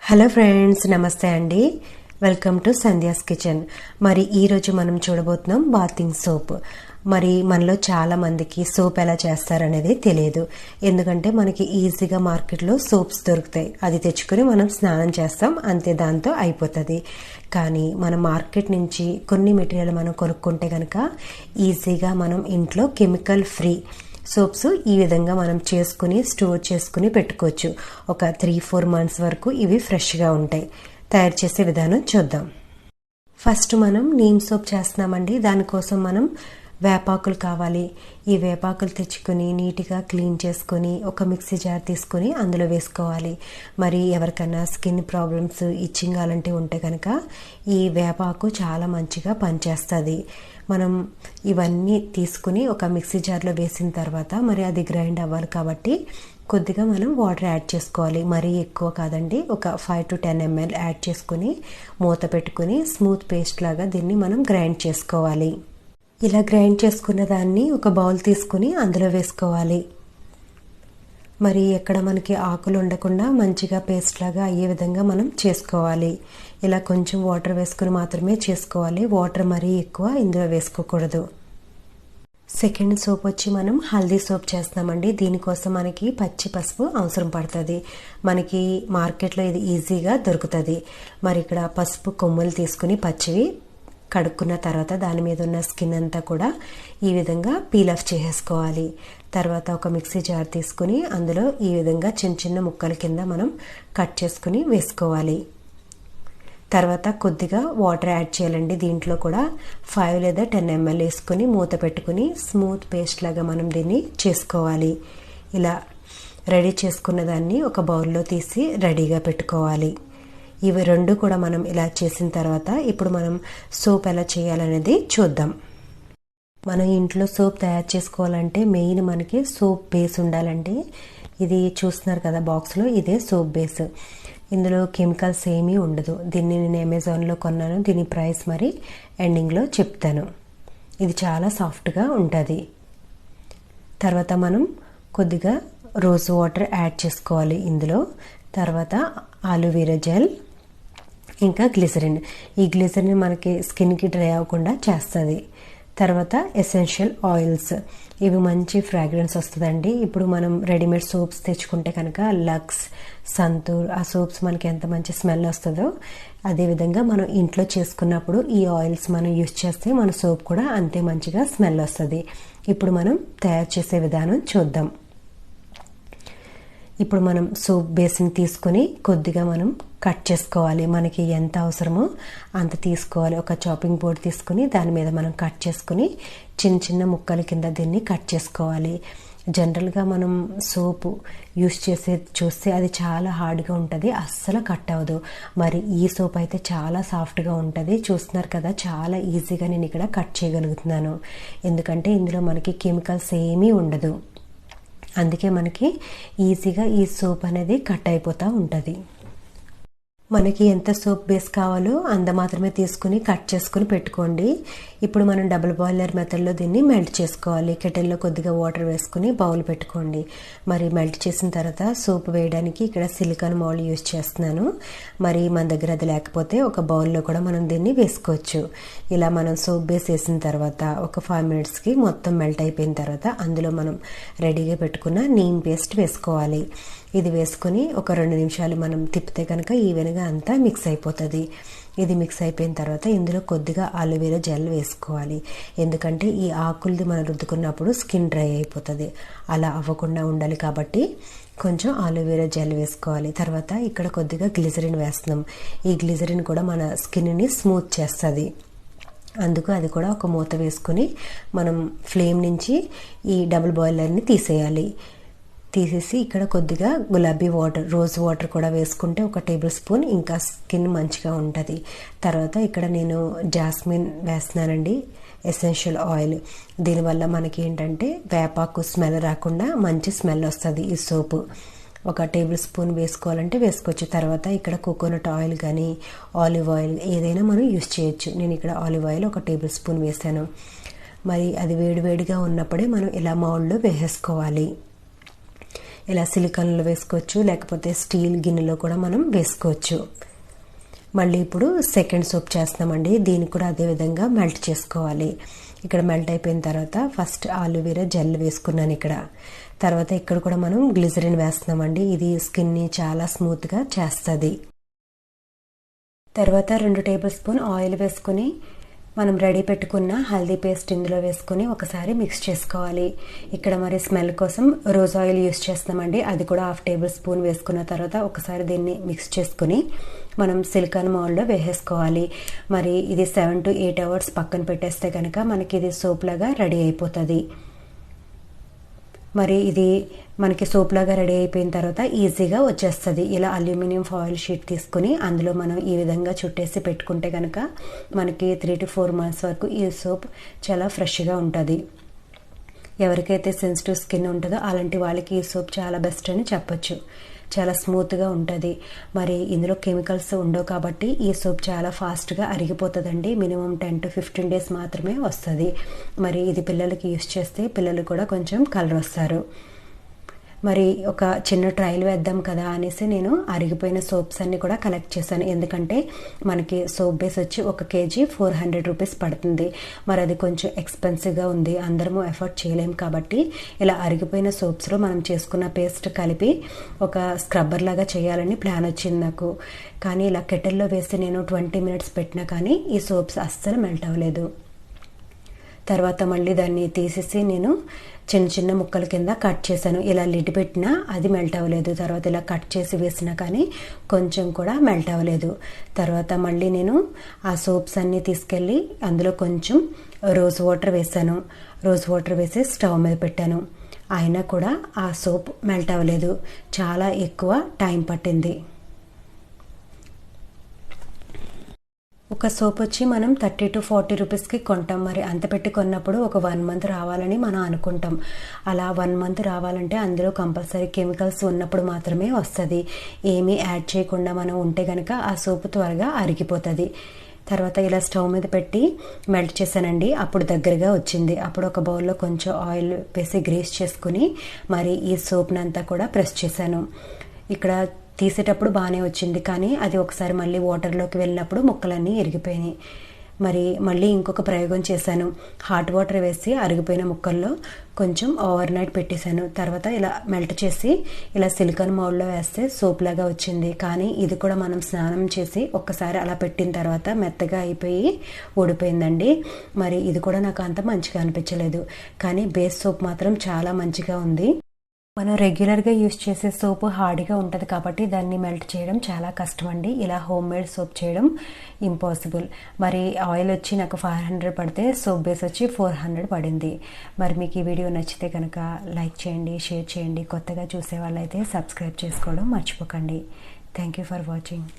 Hello friends, నమస్తే అండి. Welcome to Sandhya's kitchen. మరి ఈరోజు మనం చూడబోతున్నాం బాతింగ్ సోప్. మరి మనలో చాలా మందికి సోప్ ఎలా చేస్తారనేది తెలియదు. ఎందుకంటే మనకి ఈజీగా మార్కెట్లో సోప్స్ దొరుకుతాయి, అది తెచ్చుకొని మనం స్నానం చేస్తాం, అంతే, దాంతో అయిపోతుంది. కానీ మన మార్కెట్ నుంచి కొన్ని మెటీరియల్ మనం కొనుక్కుంటే కనుక ఈజీగా మనం ఇంట్లో కెమికల్ ఫ్రీ సోప్స్ ఈ విధంగా మనం చేసుకుని స్టోర్ చేసుకుని పెట్టుకోవచ్చు. ఒక 3-4 మంత్స్ వరకు ఇవి ఫ్రెష్గా ఉంటాయి. తయారు చేసే విధానం చూద్దాం. ఫస్ట్ మనం నీమ్ సోప్ చేస్తున్నామండి. దానికోసం మనం వేపాకులు కావాలి. ఈ వేపాకులు తెచ్చుకొని నీట్గా క్లీన్ చేసుకొని ఒక మిక్సీ జార్ తీసుకొని అందులో వేసుకోవాలి. మరి ఎవరికైనా స్కిన్ ప్రాబ్లమ్స్, ఇచ్చింగ్ అలాంటివి ఉంటే కనుక ఈ వేపాకు చాలా మంచిగా పనిచేస్తుంది. మనం ఇవన్నీ తీసుకుని ఒక మిక్సీ జార్లో వేసిన తర్వాత మరి అది గ్రైండ్ అవ్వాలి కాబట్టి కొద్దిగా మనం వాటర్ యాడ్ చేసుకోవాలి. మరీ ఎక్కువ కాదండి, ఒక 5 to 10 ml యాడ్ చేసుకుని మూత పెట్టుకుని స్మూత్ పేస్ట్ లాగా దీన్ని మనం గ్రైండ్ చేసుకోవాలి. ఇలా గ్రైండ్ చేసుకున్న దాన్ని ఒక బౌల్ తీసుకుని అందులో వేసుకోవాలి. మరి ఎక్కడ మనకి ఆకులు ఉండకుండా మంచిగా పేస్ట్ లాగా అయ్యే విధంగా మనం చేసుకోవాలి. ఇలా కొంచెం వాటర్ వేసుకుని మాత్రమే చేసుకోవాలి. వాటర్ మరీ ఎక్కువ ఇందులో వేసుకోకూడదు. సెకండ్ సోప్ వచ్చి మనం హల్దీ సోప్ చేస్తామండి. దీనికోసం మనకి పచ్చి పసుపు అవసరం పడుతుంది. మనకి మార్కెట్లో ఇది ఈజీగా దొరుకుతుంది. మరి ఇక్కడ పసుపు కొమ్ములు తీసుకుని పచ్చివి కడుక్కున్న తర్వాత దాని మీద ఉన్న స్కిన్ అంతా కూడా ఈ విధంగా పీల్ ఆఫ్ చేసేసుకోవాలి. తర్వాత ఒక మిక్సీ జార్ తీసుకుని అందులో ఈ విధంగా చిన్న చిన్న ముక్కల కింద మనం కట్ చేసుకుని వేసుకోవాలి. తర్వాత కొద్దిగా వాటర్ యాడ్ చేయాలండి. దీంట్లో కూడా 5 లేదా 10 ml వేసుకుని మూత పెట్టుకుని స్మూత్ పేస్ట్ లాగా మనం దీన్ని చేసుకోవాలి. ఇలా రెడీ చేసుకున్న దాన్ని ఒక బౌల్లో తీసి రెడీగా పెట్టుకోవాలి. ఇవి రెండు కూడా మనం ఇలా చేసిన తర్వాత ఇప్పుడు మనం సోప్ ఎలా చేయాలనేది చూద్దాం. మనం ఇంట్లో సోప్ తయారు చేసుకోవాలంటే మెయిన్ మనకి సోప్ బేస్ ఉండాలండి. ఇది చూస్తున్నారు కదా బాక్స్లో, ఇదే సోప్ బేస్. ఇందులో కెమికల్స్ ఏమీ ఉండదు. దీన్ని నేను అమెజాన్లో కొన్నాను. దీని ప్రైస్ మరి ఎండింగ్లో చెప్తాను. ఇది చాలా సాఫ్ట్గా ఉంటుంది. తర్వాత మనం కొద్దిగా రోజ్ వాటర్ యాడ్ చేసుకోవాలి ఇందులో. తర్వాత ఆలోవెరా జెల్, ఇంకా గ్లిసరిన్. ఈ గ్లిసరిన్ మనకి స్కిన్కి డ్రై అవ్వకుండా చేస్తుంది. తర్వాత ఎసెన్షియల్ ఆయిల్స్, ఇవి మంచి ఫ్రాగ్రెన్స్ వస్తుందండి. ఇప్పుడు మనం రెడీమేడ్ సోప్స్ తెచ్చుకుంటే కనుక లక్స్, సంతూర్, ఆ సోప్స్ మనకి ఎంత మంచి స్మెల్ వస్తుందో అదేవిధంగా మనం ఇంట్లో చేసుకున్నప్పుడు ఈ ఆయిల్స్ మనం యూజ్ చేస్తే మన సోప్ కూడా అంతే మంచిగా స్మెల్ వస్తుంది. ఇప్పుడు మనం తయారు చేసే విధానం చూద్దాం. ఇప్పుడు మనం సోప్ బేస్ని తీసుకొని కొద్దిగా మనం కట్ చేసుకోవాలి. మనకి ఎంత అవసరమో అంత తీసుకోవాలి. ఒక చాపింగ్ బోర్డ్ తీసుకుని దాని మీద మనం కట్ చేసుకుని చిన్న చిన్న ముక్కల కింద దీన్ని కట్ చేసుకోవాలి. జనరల్గా మనం సోపు యూస్ చేసేది చూస్తే అది చాలా హార్డ్గా ఉంటుంది, అస్సలు కట్ అవ్వదు. మరి ఈ సోప్ అయితే చాలా సాఫ్ట్గా ఉంటుంది. చూస్తున్నారు కదా, చాలా ఈజీగా నేను ఇక్కడ కట్ చేయగలుగుతున్నాను. ఎందుకంటే ఇందులో మనకి కెమికల్స్ ఏమీ ఉండదు. అందుకే మనకి ఈజీగా ఈ సోప్ అనేది కట్ అయిపోతూ ఉంటుంది. మనకి ఎంత సోప్ బేస్ కావాలో అంత మాత్రమే తీసుకుని కట్ చేసుకుని పెట్టుకోండి. ఇప్పుడు మనం డబుల్ బాయిలర్ మెథడ్లో దీన్ని మెల్ట్ చేసుకోవాలి. కెటిల్లో కొద్దిగా వాటర్ వేసుకుని బౌల్ పెట్టుకోండి. మరి మెల్ట్ చేసిన తర్వాత సోప్ వేయడానికి ఇక్కడ సిలికాన్ మౌల్డ్ యూజ్ చేస్తున్నాను. మరి మన దగ్గర అది లేకపోతే ఒక బౌల్లో కూడా మనం దీన్ని వేసుకోవచ్చు. ఇలా మనం సోప్ బేస్ వేసిన తర్వాత ఒక 5 minutesకి మొత్తం మెల్ట్ అయిపోయిన తర్వాత అందులో మనం రెడీగా పెట్టుకున్న నీమ్ పేస్ట్ వేసుకోవాలి. ఇది వేసుకుని ఒక 2 నిమిషాలు మనం తిప్పితే కనుక ఈవెన్గా అంతా మిక్స్ అయిపోతుంది. ఇది మిక్స్ అయిపోయిన తర్వాత ఇందులో కొద్దిగా ఆలోవెరా జెల్ వేసుకోవాలి. ఎందుకంటే ఈ ఆకులది మనం రుద్దుకున్నప్పుడు స్కిన్ డ్రై అయిపోతుంది. అలా అవ్వకుండా ఉండాలి కాబట్టి కొంచెం ఆలోవెరా జెల్ వేసుకోవాలి. తర్వాత ఇక్కడ కొద్దిగా గ్లిజరిన్ వేస్తున్నాం. ఈ గ్లిజరిన్ కూడా మన స్కిన్ని స్మూత్ చేస్తుంది. అందుకు అది కూడా ఒక మూత వేసుకుని మనం ఫ్లేమ్ నుంచి ఈ డబుల్ బాయిలర్ని తీసేయాలి. తీసేసి ఇక్కడ కొద్దిగా గులాబీ వాటర్, రోజ్ వాటర్ కూడా వేసుకుంటే ఒక 1 tablespoon, ఇంకా స్కిన్ మంచిగా ఉంటుంది. తర్వాత ఇక్కడ నేను జాస్మిన్ వేస్తున్నానండి, ఎసెన్షియల్ ఆయిల్. దీనివల్ల మనకి ఏంటంటే వేపాకు స్మెల్ రాకుండా మంచి స్మెల్ వస్తుంది ఈ సోపు. ఒక 1 tablespoon వేసుకోవాలంటే వేసుకోవచ్చు. తర్వాత ఇక్కడ కోకోనట్ ఆయిల్ కానీ ఆలివ్ ఆయిల్ ఏదైనా మనం యూస్ చేయొచ్చు. నేను ఇక్కడ ఆలివ్ ఆయిల్ ఒక 1 tablespoon వేసాను. మరి అది వేడివేడిగా ఉన్నప్పుడే మనం ఇలా మౌల్డ్లో వేసేసుకోవాలి. ఇలా సిలికాన్లో వేసుకోవచ్చు, లేకపోతే స్టీల్ గిన్నెలో కూడా మనం వేసుకోవచ్చు. మళ్ళీ ఇప్పుడు సెకండ్ సోప్ చేస్తున్నామండి. దీన్ని కూడా అదే విధంగా మెల్ట్ చేసుకోవాలి. ఇక్కడ మెల్ట్ అయిపోయిన తర్వాత ఫస్ట్ ఆలోవెరా జెల్ వేసుకున్నాను ఇక్కడ. తర్వాత ఇక్కడ కూడా మనం గ్లిజరిన్ వేస్తున్నామండి. ఇది స్కిన్ని చాలా స్మూత్గా చేస్తుంది. తర్వాత 2 టేబుల్ స్పూన్ ఆయిల్ వేసుకుని మనం రెడీ పెట్టుకున్న హల్దీ పేస్ట్ ఇందులో వేసుకుని ఒకసారి మిక్స్ చేసుకోవాలి. ఇక్కడ మరి స్మెల్ కోసం రోజ్ ఆయిల్ యూస్ చేస్తామండి. అది కూడా 1/2 టేబుల్ స్పూన్ వేసుకున్న తర్వాత ఒకసారి దీన్ని మిక్స్ చేసుకుని మనం సిలికాన్ మౌల్డ్లో వేసేసుకోవాలి. మరి ఇది 7 to 8 అవర్స్ పక్కన పెట్టేస్తే కనుక మనకి ఇది సోప్ లాగా రెడీ అయిపోతుంది. మరి ఇది మనకి సోప్ లాగా రెడీ అయిపోయిన తర్వాత ఈజీగా వచ్చేస్తుంది. ఇలా అల్యూమినియం ఫాయిల్ షీట్ తీసుకుని అందులో మనం ఈ విధంగా చుట్టేసి పెట్టుకుంటే కనుక మనకి 3 to 4 months వరకు ఈ సోప్ చాలా ఫ్రెష్గా ఉంటుంది. ఎవరికైతే సెన్సిటివ్ స్కిన్ ఉంటుందో అలాంటి వాళ్ళకి ఈ సోప్ చాలా బెస్ట్ అని చెప్పొచ్చు. చాలా స్మూత్గా ఉంటుంది. మరి ఇందులో కెమికల్స్ ఉండవు కాబట్టి ఈ సోప్ చాలా ఫాస్ట్గా అరిగిపోతుందండి. మినిమం 10 to 15 days మాత్రమే వస్తుంది. మరి ఇది పిల్లలకి యూస్ చేస్తే పిల్లలు కూడా కొంచెం కలర్ వస్తారు. మరి ఒక చిన్న ట్రయల్ వేద్దాం కదా అనేసి నేను అరిగిపోయిన సోప్స్ అన్ని కూడా కలెక్ట్ చేశాను. ఎందుకంటే మనకి సోప్ బేస్ వచ్చి 1 kg 400 రూపీస్ పడుతుంది. మరి అది కొంచెం ఎక్స్పెన్సివ్గా ఉంది, అందరము ఎఫర్ట్ చేయలేం కాబట్టి ఇలా అరిగిపోయిన సోప్స్లో మనం చేసుకున్న పేస్ట్ కలిపి ఒక స్క్రబ్బర్ లాగా చేయాలని ప్లాన్ వచ్చింది నాకు. కానీ ఇలా కెటిల్లో వేసి నేను 20 minutes పెట్టినా కానీ ఈ సోప్స్ అస్సలు మెల్ట్ అవ్వలేదు. తర్వాత మళ్ళీ దాన్ని తీసేసి నేను చిన్న చిన్న ముక్కల కింద కట్ చేశాను. ఇలా లిడ్ పెట్టినా అది మెల్ట్ అవ్వలేదు. తర్వాత ఇలా కట్ చేసి వేసినా కానీ కొంచెం కూడా మెల్ట్ అవ్వలేదు. తర్వాత మళ్ళీ నేను ఆ సోప్స్ అన్నీ తీసుకెళ్ళి అందులో కొంచెం రోజ్ వాటర్ వేసాను. రోజ్ వాటర్ వేసి స్టవ్ మీద పెట్టాను. అయినా కూడా ఆ సోప్ మెల్ట్ అవ్వలేదు. చాలా ఎక్కువ టైం పట్టింది. ఒక సోప్ వచ్చి మనం 30 to 40 రూపీస్కి కొంటాం. మరి అంత పెట్టి కొన్నప్పుడు ఒక 1 month రావాలని మనం అనుకుంటాం. అలా 1 month రావాలంటే అందులో కంపల్సరీ కెమికల్స్ ఉన్నప్పుడు మాత్రమే వస్తుంది. ఏమీ యాడ్ చేయకుండా మనం ఉంటే కనుక ఆ సోప్ త్వరగా అరిగిపోతుంది. తర్వాత ఇలా స్టవ్ మీద పెట్టి మెల్ట్ చేశానండి. అప్పుడు దగ్గరగా వచ్చింది. అప్పుడు ఒక బౌల్లో కొంచెం ఆయిల్ వేసి గ్రీస్ చేసుకుని మరి ఈ సోప్నంతా కూడా ప్రెస్ చేశాను. ఇక్కడ తీసేటప్పుడు బాగానే వచ్చింది, కానీ అది ఒకసారి మళ్ళీ వాటర్లోకి వెళ్ళినప్పుడు ముక్కలన్నీ ఇరిగిపోయినాయి. మరి మళ్ళీ ఇంకొక ప్రయోగం చేశాను. హాట్ వాటర్ వేసి అరిగిపోయిన ముక్కల్లో కొంచెం ఓవర్ నైట్ పెట్టేశాను. తర్వాత ఇలా మెల్ట్ చేసి ఇలా సిలికాన్ మౌల్డ్లో వేస్తే సోప్ లాగా వచ్చింది. కానీ ఇది కూడా మనం స్నానం చేసి ఒక్కసారి అలా పెట్టిన తర్వాత మెత్తగా అయిపోయి ఊడిపోయిందండి. మరి ఇది కూడా నాకు అంత మంచిగా అనిపించలేదు. కానీ బేస్ సోప్ మాత్రం చాలా మంచిగా ఉంది. మనం రెగ్యులర్గా యూస్ చేసే సోప్ హార్డ్గా ఉంటుంది కాబట్టి దాన్ని మెల్ట్ చేయడం చాలా కష్టం అండి. ఇలా హోమ్ మేడ్ సోప్ చేయడం ఇంపాసిబుల్. మరి ఆయిల్ వచ్చి నాకు 500 పడితే సోప్ బేస్ వచ్చి 400 పడింది. మరి మీకు ఈ వీడియో నచ్చితే కనుక లైక్ చేయండి, షేర్ చేయండి. కొత్తగా చూసే వాళ్ళైతే సబ్స్క్రైబ్ చేసుకోవడం మర్చిపోకండి. Thank you for watching.